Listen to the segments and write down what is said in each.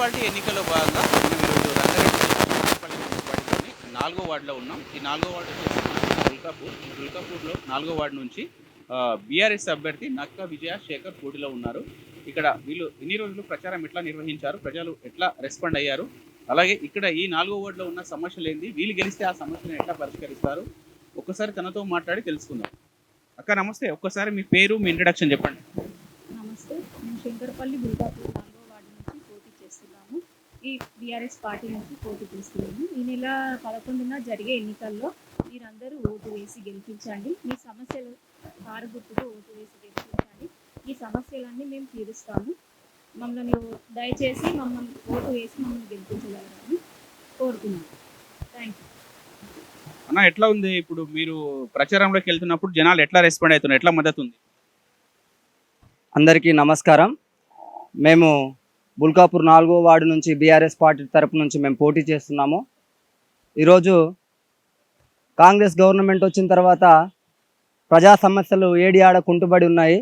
Municipality ఎన్నికల్లో భాగంగా మనం ఈరోజు రంగారెడ్డి మున్సిపల్ మున్సిపాలిటీలోని 4వ వార్డులో ఉన్నాం. ఈ 4వ వార్డు వచ్చేసి మనకి దుల్కాపూర్. ఈ దుల్కాపూర్లో 4వ వార్డు నుంచి బీఆర్ఎస్ అభ్యర్థి నక్కా విజయ శేఖర్ పోటీలో ఉన్నారు. ఇక్కడ వీళ్ళు ఇన్ని రోజులు ప్రచారం ఎట్లా నిర్వహించారు, ప్రజలు ఎట్లా రెస్పాండ్ అయ్యారు, అలాగే ఇక్కడ ఈ 4వ వార్డులో ఉన్న సమస్యలు ఏంది, వీళ్ళు గెలిస్తే ఆ సమస్యలను ఎట్లా పరిష్కరిస్తారు, ఒక్కసారి తనతో మాట్లాడి తెలుసుకుందాం. అక్క నమస్తే, ఒక్కసారి మీ పేరు, మీ ఇంట్రడక్షన్ చెప్పండి. నమస్తే, నేను శంకరపల్లి దుర్గాపూర్ 4వ వార్డు నుంచి పోటీ చేస్తున్నాము. ఈ బీఆర్ఎస్ పార్టీ నుంచి పోటీ చేస్తున్నాము. ఈ నెల 11న జరిగే ఎన్నికల్లో మీరందరూ ఓటు వేసి గెలిపించండి. మీ సమస్యలు కారు గుర్తుకు ఓటు వేసి గెలిపించండి. ఈ సమస్యలన్నీ మేము తీరుస్తాము. మమ్మల్ని దయచేసి ఓటు వేసి మమ్మల్ని గెలిపించగలరని కోరుతున్నాను. Thank you. అన్న ఎట్లా ఉంది ఇప్పుడు మీరు ప్రచారంలోకి వెళ్తున్నప్పుడు జనాలు ఎట్లా రెస్పాండ్ అవుతున్నారు, ఎట్లా మద్దతు ఉంది? అందరికీ నమస్కారం. మేము బుల్కాపూర్ 4వ వార్డు నుంచి బీఆర్ఎస్ పార్టీ తరపు నుంచి మేము పోటీ చేస్తున్నాము. ఈరోజు కాంగ్రెస్ గవర్నమెంట్ వచ్చిన తర్వాత ప్రజా సమస్యలు ఏడి ఆడ కుంటుబడి ఉన్నాయి.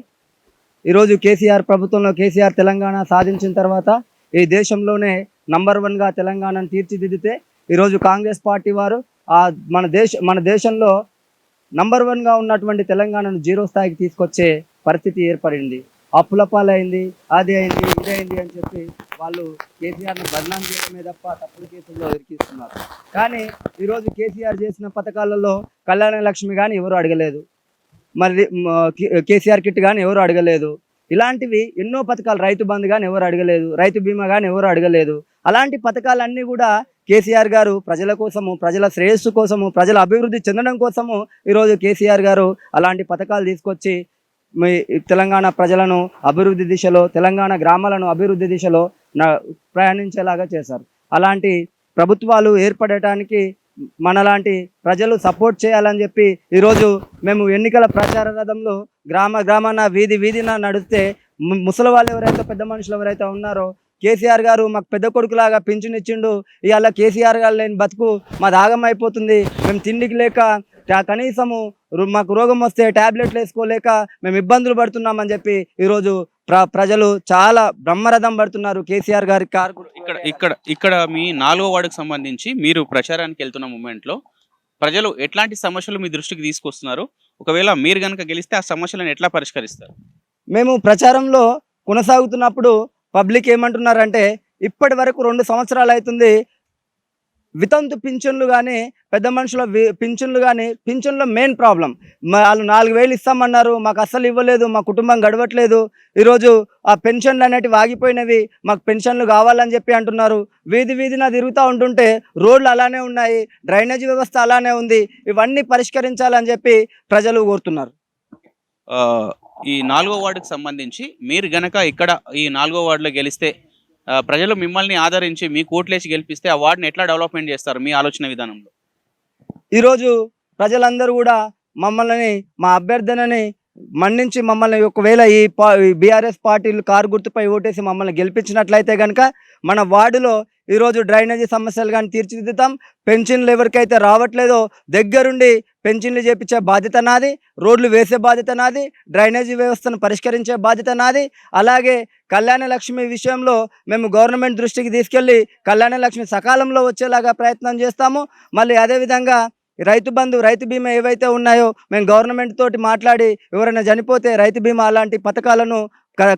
ఈరోజు కేసీఆర్ ప్రభుత్వంలో కేసీఆర్ తెలంగాణ సాధించిన తర్వాత ఈ దేశంలోనే నంబర్ 1గా తెలంగాణను తీర్చిదిద్దితే ఈరోజు కాంగ్రెస్ పార్టీ వారు మన దేశంలో నంబర్ 1గా ఉన్నటువంటి తెలంగాణను 0 స్థాయికి తీసుకొచ్చే పరిస్థితి ఏర్పడింది. అప్పుల పాలైంది, అది అయింది, ఇది అయింది అని చెప్పి వాళ్ళు కేసీఆర్ను బదనాం చేయడమే తప్ప తప్పుడు కేసుల్లో ఇరికిస్తున్నారు. కానీ ఈరోజు కేసీఆర్ చేసిన పథకాలలో కళ్యాణ లక్ష్మి కానీ ఎవరు అడగలేదు, మరి కేసీఆర్ కిట్ కానీ ఎవరు అడగలేదు. ఇలాంటివి ఎన్నో పథకాలు, రైతు బంధు కానీ ఎవరు అడగలేదు, రైతు బీమా కానీ ఎవరు అడగలేదు. అలాంటి పథకాలన్నీ కూడా కేసీఆర్ గారు ప్రజల కోసము, ప్రజల శ్రేయస్సు కోసము, ప్రజల అభివృద్ధి చెందడం కోసము ఈరోజు కేసీఆర్ గారు అలాంటి పథకాలు తీసుకొచ్చి మీ తెలంగాణ ప్రజలను అభివృద్ధి దిశలో, తెలంగాణ గ్రామాలను అభివృద్ధి దిశలో ప్రయాణించేలాగా చేశారు. అలాంటి ప్రభుత్వాలు ఏర్పడటానికి మనలాంటి ప్రజలు సపోర్ట్ చేయాలని చెప్పి ఈరోజు మేము ఎన్నికల ప్రచార రథంలో గ్రామాన వీధిన నడిస్తే ముసలి వాళ్ళు ఎవరైతే, పెద్ద మనుషులు ఎవరైతే ఉన్నారో, కేసీఆర్ గారు మాకు పెద్ద కొడుకులాగా పింఛన్ ఇచ్చిండు, ఇవాళ కేసీఆర్ గారు లేని బతుకు మా దాగం అయిపోతుంది, మేము తిండికి లేక కనీసము మాకు రోగం వస్తే ట్యాబ్లెట్లు వేసుకోలేక మేము ఇబ్బందులు పడుతున్నామని చెప్పి ఈరోజు ప్రజలు చాలా బ్రహ్మరథం పడుతున్నారు కేసీఆర్ గారి కారు. ఇక్కడ మీ 4వ వార్డుకు సంబంధించి మీరు ప్రచారానికి వెళ్తున్న మూమెంట్లో ప్రజలు ఎట్లాంటి సమస్యలు మీ దృష్టికి తీసుకొస్తున్నారు, ఒకవేళ మీరు కనుక గెలిస్తే ఆ సమస్యలను ఎట్లా పరిష్కరిస్తారు? మేము ప్రచారంలో కొనసాగుతున్నప్పుడు పబ్లిక్ ఏమంటున్నారంటే, ఇప్పటి వరకు 2 సంవత్సరాలు అవుతుంది వితంతు పింఛన్లు కానీ, పెద్ద మనుషుల పింఛన్లు కానీ, పింఛన్లో మెయిన్ ప్రాబ్లం, వాళ్ళు 4,000 ఇస్తామన్నారు, మాకు అస్సలు ఇవ్వలేదు, మా కుటుంబం గడవట్లేదు. ఈరోజు ఆ పెన్షన్లు అనేటివి ఆగిపోయినవి, మాకు పెన్షన్లు కావాలని చెప్పి అంటున్నారు. వీధిన తిరుగుతూ ఉంటుంటే రోడ్లు అలానే ఉన్నాయి, డ్రైనేజీ వ్యవస్థ అలానే ఉంది. ఇవన్నీ పరిష్కరించాలని చెప్పి ప్రజలు కోరుతున్నారు. ఈ 4వ వార్డుకు సంబంధించి మీరు గనక ఇక్కడ ఈ 4వ వార్డులో గెలిస్తే ప్రజలు మిమ్మల్ని ఆదరించి మీ కోట్లేసి గెలిపిస్తే ఆ వార్డుని ఎట్లా డెవలప్మెంట్ చేస్తారు మీ ఆలోచన విధానంలో? ఈరోజు ప్రజలందరూ కూడా మమ్మల్ని, మా అభ్యర్థనని మన్నించి మమ్మల్ని ఒకవేళ ఈ బీఆర్ఎస్ పార్టీలు కారు గుర్తుపై ఓటేసి మమ్మల్ని గెలిపించినట్లయితే కనుక మన వార్డులో ఈరోజు డ్రైనేజీ సమస్యలు కానీ తీర్చిదిద్దుతాం. పెన్షన్లు ఎవరికైతే రావట్లేదో దగ్గరుండి పెన్షన్లు చేపించే బాధ్యత నాది, రోడ్లు వేసే బాధ్యత నాది, డ్రైనేజీ వ్యవస్థను పరిష్కరించే బాధ్యత నాది. అలాగే కళ్యాణ లక్ష్మి విషయంలో మేము గవర్నమెంట్ దృష్టికి తీసుకెళ్ళి కళ్యాణ లక్ష్మి సకాలంలో వచ్చేలాగా ప్రయత్నం చేస్తాము. మళ్ళీ అదేవిధంగా రైతు బంధు, రైతు బీమా ఏవైతే ఉన్నాయో మేము గవర్నమెంట్ తోటి మాట్లాడి ఎవరైనా చనిపోతే రైతు బీమా అలాంటి పథకాలను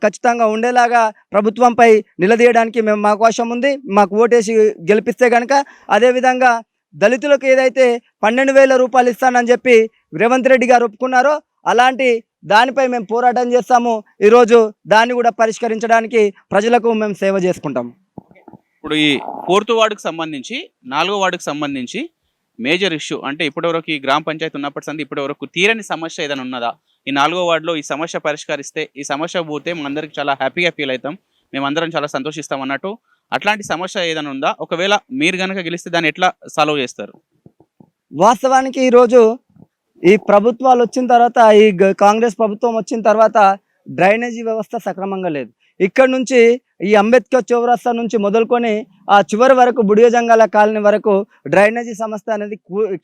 ఖచ్చితంగా ఉండేలాగా ప్రభుత్వంపై నిలదీయడానికి మేము అవకాశం ఉంది, మాకు ఓటేసి గెలిపిస్తే కనుక. అదేవిధంగా దళితులకు ఏదైతే 12,000 రూపాయలు ఇస్తానని చెప్పి రేవంత్ రెడ్డి గారు ఒప్పుకున్నారో అలాంటి దానిపై మేము పోరాటం చేస్తాము. ఈరోజు దాన్ని కూడా పరిష్కరించడానికి ప్రజలకు మేము సేవ చేసుకుంటాం. ఇప్పుడు ఈ 4వ వార్డుకు సంబంధించి 4వ వార్డుకు సంబంధించి మేజర్ ఇష్యూ అంటే ఇప్పటివరకు ఈ గ్రామ పంచాయతీ ఉన్నప్పటి సంది ఇప్పటివరకు తీరని సమస్య ఏదైనా ఉన్నదా? ఈ 4వ వార్డులో ఈ సమస్య పరిష్కరిస్తే, ఈ సమస్య పోతే మనందరికి చాలా హ్యాపీగా ఫీల్ అవుతాం, మేమందరం చాలా సంతోషిస్తాం అన్నట్టు అట్లాంటి సమస్య ఏదైనా ఉందా? ఒకవేళ మీరు కనుక గెలిస్తే దాన్ని ఎట్లా సాల్వ్ చేస్తారు? వాస్తవానికి ఈరోజు ఈ ప్రభుత్వాలు వచ్చిన తర్వాత, ఈ కాంగ్రెస్ ప్రభుత్వం వచ్చిన తర్వాత డ్రైనేజీ వ్యవస్థ సక్రమంగా లేదు. ఇక్కడ నుంచి ఈ అంబేద్కర్ చౌరస్తా నుంచి మొదలుకొని ఆ చివరి వరకు బుడియజంగాల కాలనీ వరకు డ్రైనేజీ సమస్య అనేది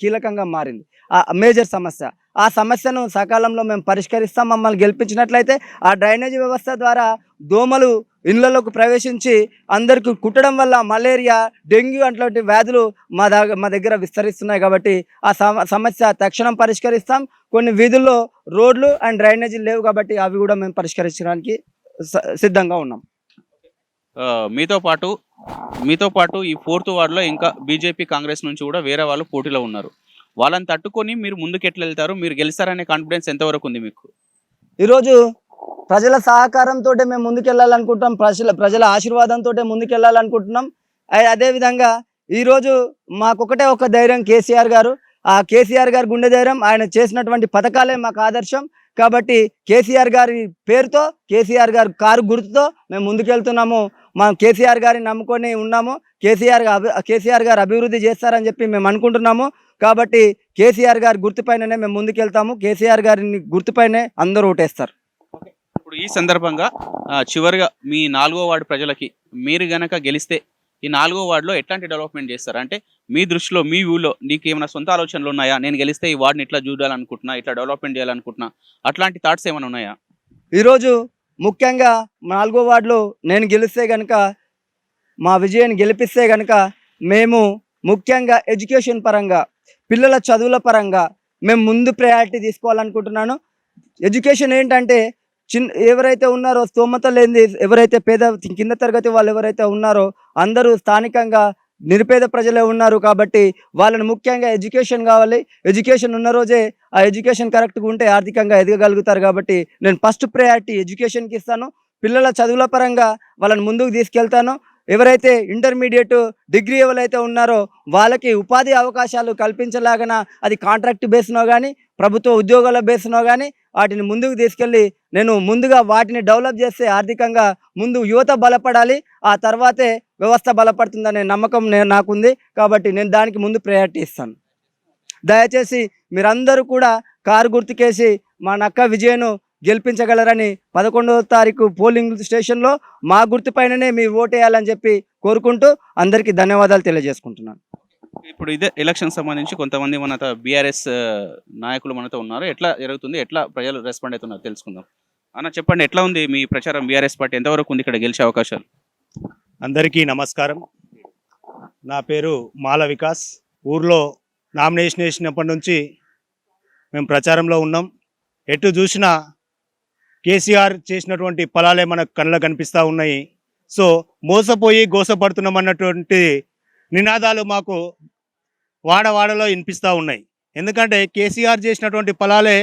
కీలకంగా మారింది, ఆ మేజర్ సమస్య. ఆ సమస్యను సకాలంలో మేము పరిష్కరిస్తాం. మమ్మల్ని గెలిపించినట్లయితే ఆ డ్రైనేజీ వ్యవస్థ ద్వారా దోమలు ఇళ్లలోకి ప్రవేశించి అందరికి కుట్టడం వల్ల మలేరియా, డెంగ్యూ అట్లాంటి వ్యాధులు మా దగ్గర విస్తరిస్తున్నాయి. కాబట్టి ఆ సమస్య తక్షణం పరిష్కరిస్తాం. కొన్ని వీధుల్లో రోడ్లు అండ్ డ్రైనేజీలు లేవు కాబట్టి అవి కూడా మేము పరిష్కరించడానికి సిద్ధంగా ఉన్నాం. మీతో పాటు ఈ 4th వార్డులో ఇంకా బీజేపీ, కాంగ్రెస్ నుంచి కూడా వేరే వాళ్ళు పోటీలో ఉన్నారు. వాళ్ళని తట్టుకొని మీరు ముందుకు ఎట్లా వెళ్తారు? మీరు గెలుస్తారనే కాన్ఫిడెన్స్ ఎంతవరకు ఉంది మీకు? ఈరోజు ప్రజల సహకారంతో మేము ముందుకెళ్ళాలనుకుంటున్నాం. ప్రజల ఆశీర్వాదంతో ముందుకెళ్ళాలనుకుంటున్నాం. అదేవిధంగా ఈరోజు మాకొకటే ఒక ధైర్యం కేసీఆర్ గారు. ఆ కేసీఆర్ గారి గుండె ధైర్యం, ఆయన చేసినటువంటి పథకాలే మాకు ఆదర్శం. కాబట్టి కేసీఆర్ గారి పేరుతో, కేసీఆర్ గారి కారు గుర్తుతో మేము ముందుకెళ్తున్నాము. మనం కేసీఆర్ గారిని నమ్ముకొని ఉన్నాము. కేసీఆర్ గారు అభివృద్ధి చేస్తారని చెప్పి మేము అనుకుంటున్నాము. కాబట్టి కేసీఆర్ గారి గుర్తుపైననే మేము ముందుకెళ్తాము. కేసీఆర్ గారిని గుర్తుపైనే అందరూ ఓటేస్తారు. ఇప్పుడు ఈ సందర్భంగా చివరిగా మీ 4వ వార్డు ప్రజలకి మీరు గనక గెలిస్తే ఈ 4వ వార్డులో ఎట్లాంటి డెవలప్మెంట్ చేస్తారు? అంటే మీ దృష్టిలో, మీ వ్యూలో నీకు ఏమైనా సొంత ఆలోచనలు ఉన్నాయా? నేను గెలిస్తే ఈ వార్డుని ఇట్లా చూడాలనుకుంటున్నా, ఇట్లా డెవలప్మెంట్ చేయాలనుకుంటున్నా, అట్లాంటి థాట్స్ ఏమైనా ఉన్నాయా? ఈరోజు ముఖ్యంగా 4వ వార్డులో నేను గెలిస్తే కనుక, మా విజయాన్ని గెలిపిస్తే కనుక మేము ముఖ్యంగా ఎడ్యుకేషన్ పరంగా, పిల్లల చదువుల పరంగా మేము ముందు ప్రయారిటీ తీసుకోవాలనుకుంటున్నాను. ఎడ్యుకేషన్ ఏంటంటే ఎవరైతే ఉన్నారో స్తోమత లేని, ఎవరైతే కింద తరగతి వాళ్ళు ఎవరైతే ఉన్నారో అందరూ స్థానికంగా నిరుపేద ప్రజలే ఉన్నారు. కాబట్టి వాళ్ళని ముఖ్యంగా ఎడ్యుకేషన్ కావాలి. ఎడ్యుకేషన్ ఉన్న రోజే ఆ ఎడ్యుకేషన్ కరెక్ట్గా ఉంటే ఆర్థికంగా ఎదగగలుగుతారు. కాబట్టి నేను ఫస్ట్ ప్రయారిటీ ఎడ్యుకేషన్కి ఇస్తాను. పిల్లల చదువుల పరంగా వాళ్ళని ముందుకు తీసుకెళ్తాను. ఎవరైతే ఇంటర్మీడియట్, డిగ్రీ ఎవరైతే ఉన్నారో వాళ్ళకి ఉపాధి అవకాశాలు కల్పించలాగన, అది కాంట్రాక్ట్ బేస్నో కానీ, ప్రభుత్వ ఉద్యోగాల బేస్నో కానీ వాటిని ముందుకు తీసుకెళ్ళి నేను ముందుగా వాటిని డెవలప్ చేస్తే ఆర్థికంగా ముందు యువత బలపడాలి, ఆ తర్వాతే వ్యవస్థ బలపడుతుందనే నమ్మకం నాకుంది. కాబట్టి నేను దానికి ముందు ప్రయారిటీ ఇస్తాను. దయచేసి మీరందరూ కూడా కారు గుర్తుకేసి మా నక్క విజయను గెలిపించగలరని 11వ తారీఖు పోలింగ్ స్టేషన్లో మా గుర్తుపైననే మీరు ఓటేయాలని చెప్పి కోరుకుంటూ అందరికీ ధన్యవాదాలు తెలియజేసుకుంటున్నాను. ఇప్పుడు ఇదే ఎలక్షన్ సంబంధించి కొంతమంది మనతో బీఆర్ఎస్ నాయకులు మనతో ఉన్నారు. ఎట్లా జరుగుతుంది, ఎట్లా ప్రజలు రెస్పాండ్ అవుతున్నారు తెలుసుకుందాం. అన్న చెప్పండి, ఎట్లా ఉంది మీ ప్రచారం? బీఆర్ఎస్ పార్టీ ఎంతవరకు ఉంది ఇక్కడ గెలిచే అవకాశాలు? అందరికీ నమస్కారం. నా పేరు మాల వికాస్. ఊర్లో నామినేషన్ వేసినప్పటి నుంచి మేము ప్రచారంలో ఉన్నాం. ఎటు చూసినా కేసీఆర్ చేసినటువంటి ఫలాలే మనకు కళ్ళకు కనిపిస్తూ ఉన్నాయి. సో మోసపోయి గోసపడుతున్నాం అన్నటువంటి నినాదాలు మాకు వాడవాడలో వినిపిస్తూ ఉన్నాయి. ఎందుకంటే కేసీఆర్ చేసినటువంటి ఫలాలే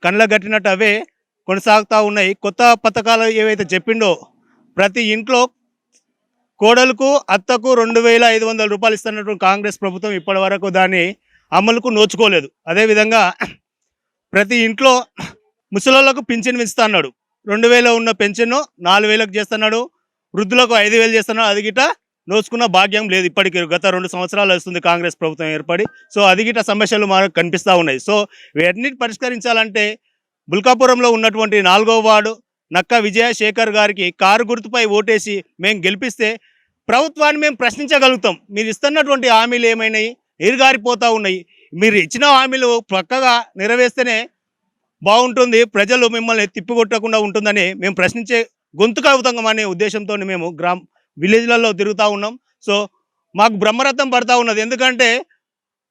కళ్ళకు కట్టినట్టు అవే కొనసాగుతూ ఉన్నాయి. కొత్త పథకాలు ఏవైతే చెప్పిండో ప్రతి ఇంట్లో కోడలకు, అత్తకు 2,500 రూపాయలు ఇస్తున్నటువంటి కాంగ్రెస్ ప్రభుత్వం ఇప్పటి వరకు దాన్ని అమలుకు నోచుకోలేదు. అదేవిధంగా ప్రతి ఇంట్లో ముసలోళ్ళకు పింఛన్ ఇస్తున్నాడు. 2,000 ఉన్న పెన్షన్ను 4,000కు చేస్తున్నాడు. వృద్ధులకు 5,000 చేస్తున్నాడు. అది గిట నోచుకున్న భాగ్యం లేదు ఇప్పటికీ. గత 2 సంవత్సరాలు వస్తుంది కాంగ్రెస్ ప్రభుత్వం ఏర్పడి. సో అది గిట సమస్యలు మనకు కనిపిస్తూ ఉన్నాయి. సో వీటిని పరిష్కరించాలంటే బుల్కాపురంలో ఉన్నటువంటి 4వ వార్డు నక్క విజయశేఖర్ గారికి కారు గుర్తుపై ఓటేసి మేము గెలిపిస్తే ప్రభుత్వాన్ని మేము ప్రశ్నించగలుగుతాం. మీరు ఇస్తున్నటువంటి హామీలు ఏమైనాయి? నీరుగారిపోతూ ఉన్నాయి. మీరు ఇచ్చిన హామీలు పక్కగా నెరవేస్తేనే బాగుంటుంది, ప్రజలు మిమ్మల్ని తిప్పికొట్టకుండా ఉంటుందని మేము ప్రశ్నించే గొంతుకు అవుతామనే ఉద్దేశంతో మేము విలేజ్లలో తిరుగుతూ ఉన్నాం. సో మాకు బ్రహ్మరథం పడతా ఉన్నది. ఎందుకంటే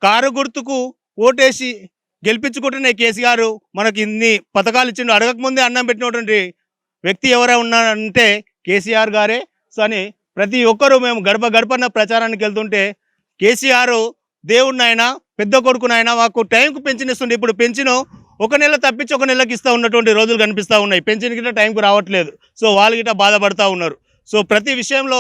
కారు గుర్తుకు ఓటేసి గెలిపించుకుంటేనే కేసీఆర్ మనకి ఇన్ని పథకాలు ఇచ్చిండు. అడగకముందే అన్నం పెట్టినటువంటి వ్యక్తి ఎవరైనా ఉన్నారంటే కేసీఆర్ గారే. సో అని ప్రతి ఒక్కరూ మేము గడపన ప్రచారానికి వెళ్తుంటే కేసీఆర్ దేవుడినైనా పెద్ద కొడుకునైనా మాకు టైంకు పెన్షన్ ఇస్తుండే. ఇప్పుడు పెన్షన్ 1 నెల తప్పించి 1 నెలకి ఇస్తూ ఉన్నటువంటి రోజులు కనిపిస్తూ ఉన్నాయి. పెన్షన్ గిట్ట టైంకు రావట్లేదు. సో వాళ్ళు గిట్ట బాధపడతా ఉన్నారు. సో ప్రతి విషయంలో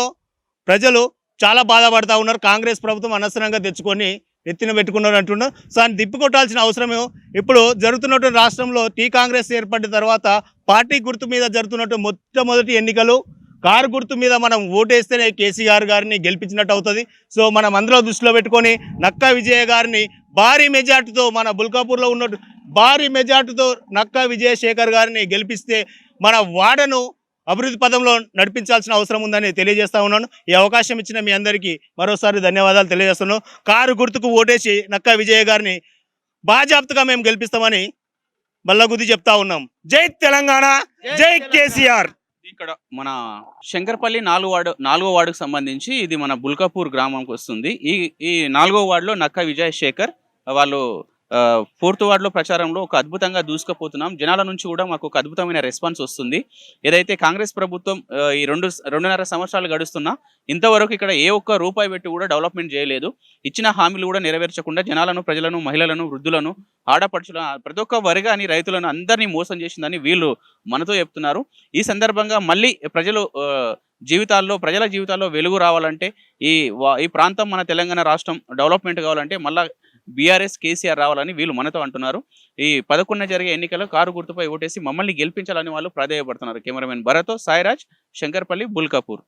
ప్రజలు చాలా బాధపడతా ఉన్నారు. కాంగ్రెస్ ప్రభుత్వం అనవసరంగా తెచ్చుకొని ఎత్తిన పెట్టుకున్నారు అంటున్నారు. సో ఆయన తిప్పికొట్టాల్సిన అవసరమే ఇప్పుడు జరుగుతున్నటువంటి రాష్ట్రంలో కాంగ్రెస్ ఏర్పడిన తర్వాత పార్టీ గుర్తు మీద జరుగుతున్నట్టు మొట్టమొదటి ఎన్నికలు కారు గుర్తు మీద మనం ఓటేస్తేనే కేసీఆర్ గారిని గెలిపించినట్టు అవుతుంది. సో మనం అందరూ దృష్టిలో పెట్టుకొని నక్కా విజయ గారిని భారీ మెజార్టీతో, మన బుల్కాపూర్లో ఉన్నట్టు భారీ మెజార్టీతో నక్కా విజయశేఖర్ గారిని గెలిపిస్తే మన వాడను అభివృద్ధి పదంలో నడిపించాల్సిన అవసరం ఉందని తెలియజేస్తా ఉన్నాను. ఈ అవకాశం ఇచ్చిన మీ అందరికీ మరోసారి ధన్యవాదాలు తెలియజేస్తున్నాను. కారు గుర్తుకు ఓటేసి నక్కా విజయ గారిని బాజాప్తగా మేము గెలిపిస్తామని బల్లగుద్ది చెప్తా ఉన్నాం. జై తెలంగాణ, జై కేసీఆర్. ఇక్కడ మన శంకర్పల్లి నాలుగో వార్డుకు సంబంధించి ఇది మన బుల్కాపూర్ గ్రామంకి వస్తుంది. ఈ 4వ వార్డులో నక్కా విజయశేఖర్ వాళ్ళు 4th వార్డులో ప్రచారంలో ఒక అద్భుతంగా దూసుకుపోతున్నాం. జనాల నుంచి కూడా మాకు ఒక అద్భుతమైన రెస్పాన్స్ వస్తుంది. ఏదైతే కాంగ్రెస్ ప్రభుత్వం ఈ 2.5 సంవత్సరాలు గడుస్తున్నా ఇంతవరకు ఇక్కడ ఏ ఒక్క రూపాయి పెట్టి కూడా డెవలప్మెంట్ చేయలేదు. ఇచ్చిన హామీలు కూడా నెరవేర్చకుండా జనాలను, ప్రజలను, మహిళలను, వృద్ధులను, ఆడపడుచులను, ప్రతి ఒక్క వర్గాన్ని, రైతులను అందరినీ మోసం చేసిందని వీళ్ళు మనతో చెప్తున్నారు. ఈ సందర్భంగా మళ్ళీ ప్రజల జీవితాల్లో వెలుగు రావాలంటే ఈ ప్రాంతం మన తెలంగాణ రాష్ట్రం డెవలప్మెంట్ కావాలంటే మళ్ళీ బీఆర్ఎస్ కేసీఆర్ రావాలని వీళ్ళు మనతో అంటున్నారు. ఈ 11న జరిగే ఎన్నికల్లో కారు గుర్తుపై ఓటేసి మమ్మల్ని గెలిపించాలని వాళ్ళు ప్రాధేయపడుతున్నారు. కెమెరామెన్ భరత్, సాయిరాజ్, శంకర్పల్లి, బుల్కాపూర్.